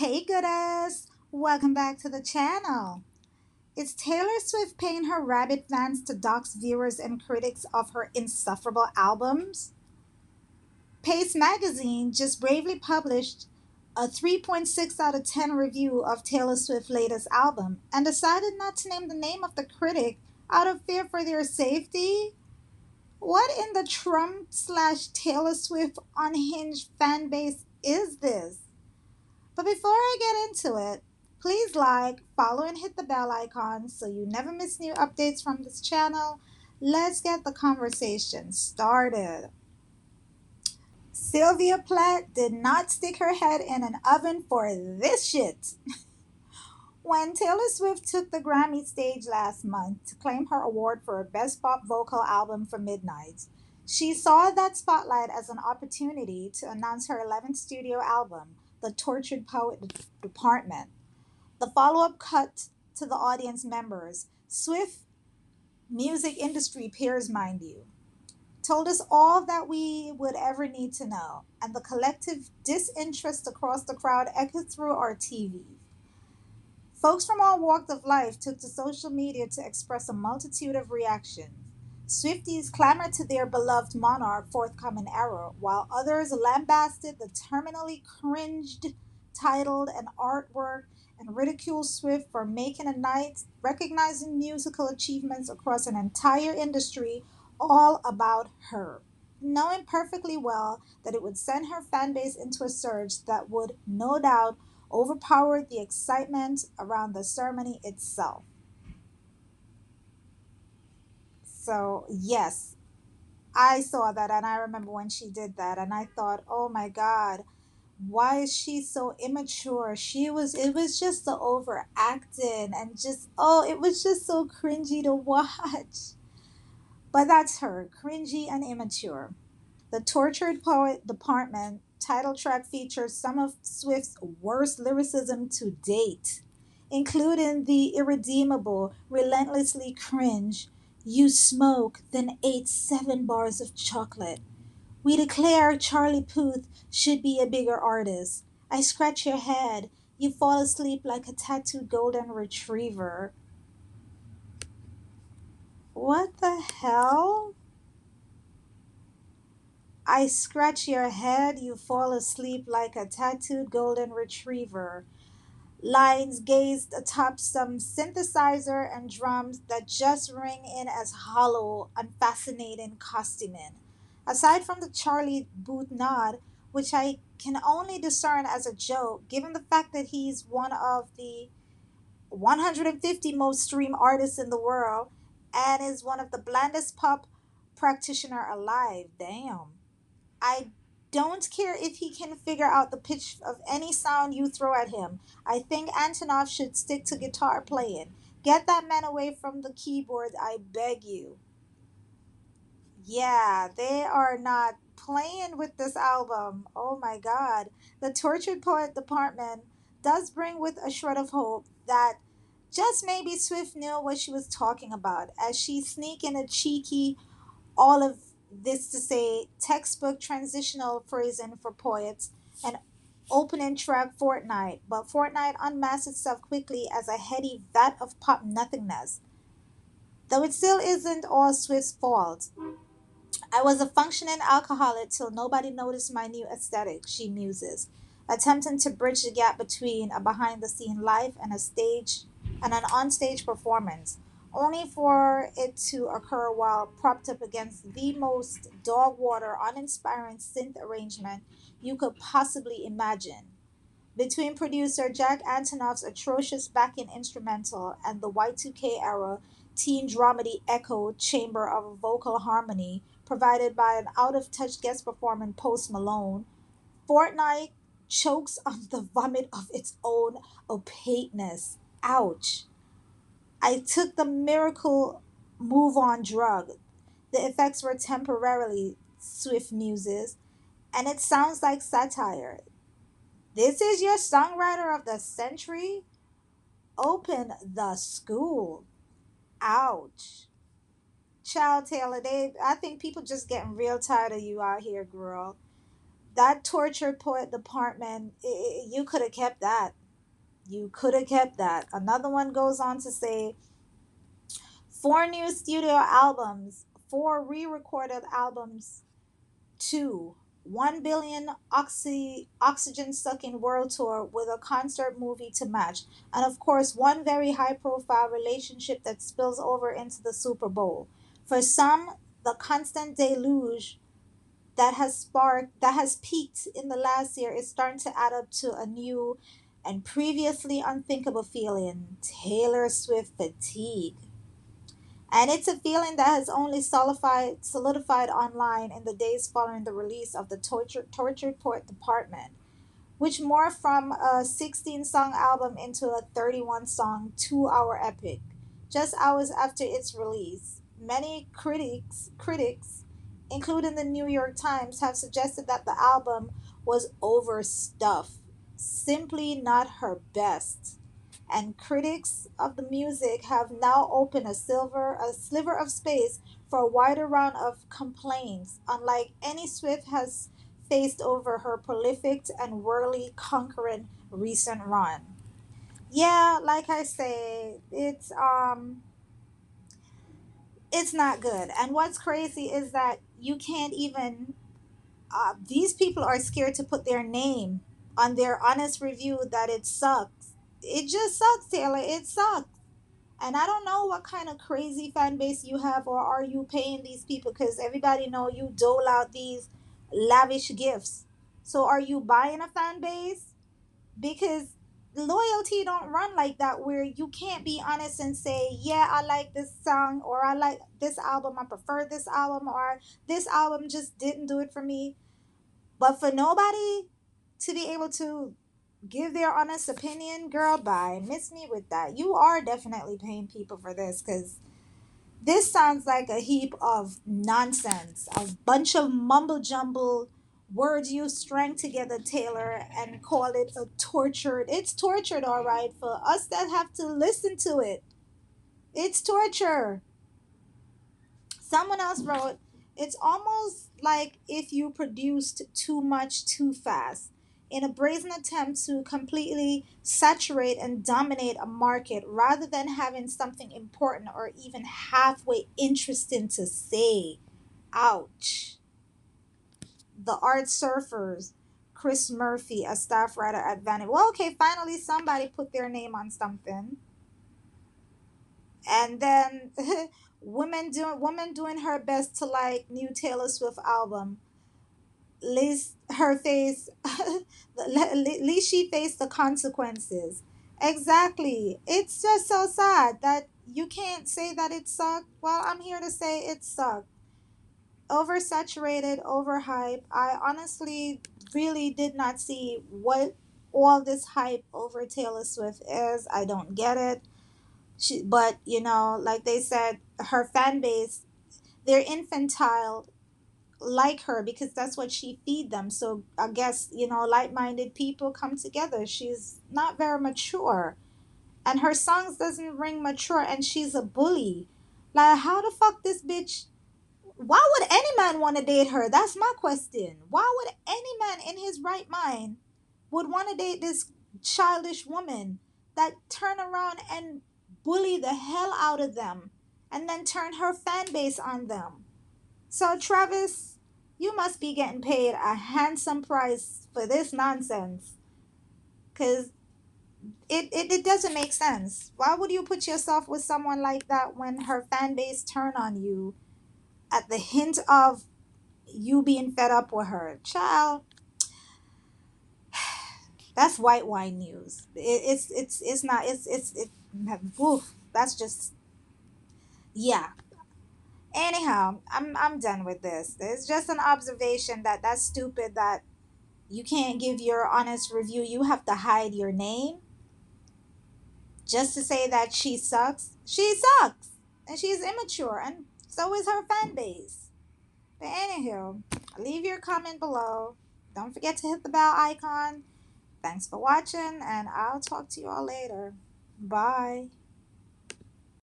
Hey goodess! Welcome back to the channel. Is Taylor Swift paying her rabid fans to dox viewers and critics of her insufferable albums? Pace magazine just bravely published a 3.6 out of 10 review of Taylor Swift's latest album and decided not to name the name of the critic out of fear for their safety? What in the Trump slash Taylor Swift unhinged fan base is this? But before I get into it, please like, follow, and hit the bell icon so you never miss new updates from this channel. Let's get the conversation started. Sylvia Plath did not stick her head in an oven for this shit. When Taylor Swift took the Grammy stage last month to claim her award for Best Pop Vocal Album for Midnight, she saw that spotlight as an opportunity to announce her 11th studio album, The Tortured Poet Department. The follow up cut to the audience members, Swift music industry peers, mind you, told us all that we would ever need to know, and the collective disinterest across the crowd echoed through our TV. Folks from all walks of life took to social media to express a multitude of reactions. Swifties clamored to their beloved monarch forthcoming era, while others lambasted the terminally cringed titled and artwork and ridiculed Swift for making a night recognizing musical achievements across an entire industry all about her, knowing perfectly well that it would send her fan base into a surge that would, no doubt, overpower the excitement around the ceremony itself. So, yes, I saw that and I remember when she did that and I thought, "Oh my god, why is she so immature?" It was just the overacting and just it was just so cringy to watch. But that's her, cringy and immature. The Tortured Poet Department title track features some of Swift's worst lyricism to date, including the irredeemable, relentlessly cringe, "You smoke, then ate 7 bars of chocolate. We declare Charlie Puth should be a bigger artist. I scratch your head. You fall asleep like a tattooed golden retriever." What the hell? I scratch your head, you fall asleep like a tattooed golden retriever. Lines gazed atop some synthesizer and drums that just ring in as hollow, unfascinating costuming. Aside from the Charlie Booth nod, which I can only discern as a joke, given the fact that he's one of the 150 most streamed artists in the world and is one of the blandest pop practitioner alive. Damn. I don't care if he can figure out the pitch of any sound you throw at him. I think Antonov should stick to guitar playing. Get that man away from the keyboard, I beg you. Yeah, they are not playing with this album. Oh my god. The Tortured Poet Department does bring with a shred of hope that just maybe Swift knew what she was talking about as she sneak in a cheeky all of this to say textbook transitional phrasing for poets and opening track Fortnite, but Fortnite unmasked itself quickly as a heady vat of pop nothingness. Though it still isn't all Swift's fault. I was a functioning alcoholic till nobody noticed my new aesthetic, she muses, attempting to bridge the gap between a behind the scene life and an onstage performance, only for it to occur while propped up against the most dog water, uninspiring synth arrangement you could possibly imagine. Between producer Jack Antonoff's atrocious backing instrumental and the Y2K era teen dramedy echo chamber of vocal harmony provided by an out of touch guest performer Post Malone, Fortnite chokes on the vomit of its own opaqueness. Ouch. I took the miracle move on drug. The effects were temporarily, Swift muses, and it sounds like satire. This is your songwriter of the century? Open the school. Ouch. Child Taylor, I think people just getting real tired of you out here, girl. That tortured poet department, you could have kept that. You could have kept that. Another one goes on to say, four new studio albums, four re-recorded albums, two, 1 billion oxygen sucking world tour with a concert movie to match, and of course, one very high profile relationship that spills over into the Super Bowl. For some, the constant deluge that has peaked in the last year is starting to add up to a new and previously unthinkable feeling: Taylor Swift fatigue. And it's a feeling that has only solidified online in the days following the release of the Tortured Poet Department, which morphed from a 16-song album into a 31-song 2-hour epic just hours after its release. Many critics, including the New York Times, have suggested that the album was overstuffed, simply not her best. And critics of the music have now opened a sliver of space for a wider round of complaints, unlike any Swift has faced over her prolific and worldly conquering recent run. Yeah, like I say, it's not good. And what's crazy is that you can't even these people are scared to put their name on their honest review that it sucks. It just sucks, Taylor. It sucks. And I don't know what kind of crazy fan base you have, or are you paying these people? Because everybody know you dole out these lavish gifts. So are you buying a fan base? Because loyalty don't run like that, where you can't be honest and say, yeah, I like this song, or I like this album, I prefer this album, or this album just didn't do it for me. But for nobody to be able to give their honest opinion, girl, bye. Miss me with that. You are definitely paying people for this, because this sounds like a heap of nonsense, a bunch of mumble jumble words you strang together, Taylor, and call it a tortured. It's tortured, all right, for us that have to listen to it. It's torture. Someone else wrote, it's almost like if you produced too much too fast in a brazen attempt to completely saturate and dominate a market rather than having something important or even halfway interesting to say. Ouch. The Art Surfers, Chris Murphy, a staff writer at Vanity. Well, okay, finally somebody put their name on something. And then woman doing her best to like new Taylor Swift album. Least her face, at least she faced the consequences. Exactly. It's just so sad that you can't say that it sucked. Well, I'm here to say it sucked. Oversaturated, overhyped. I honestly really did not see what all this hype over Taylor Swift is. I don't get it. But like they said, her fan base, they're infantile like her because that's what she feed them. So I guess like-minded people come together. She's not very mature, and her songs doesn't ring mature, and she's a bully. Like, how the fuck this bitch? Why would any man want to date her? That's my question. Why would any man in his right mind would want to date this childish woman that turn around and bully the hell out of them and then turn her fan base on them? So, Travis, you must be getting paid a handsome price for this nonsense, because it doesn't make sense. Why would you put yourself with someone like that when her fan base turn on you at the hint of you being fed up with her? Child, that's white wine news. It's not, oof, that's just, yeah. Anyhow, I'm done with this. It's just an observation that that's stupid that you can't give your honest review. You have to hide your name just to say that she sucks. She sucks. And she's immature. And so is her fan base. But anywho, leave your comment below. Don't forget to hit the bell icon. Thanks for watching, and I'll talk to you all later. Bye.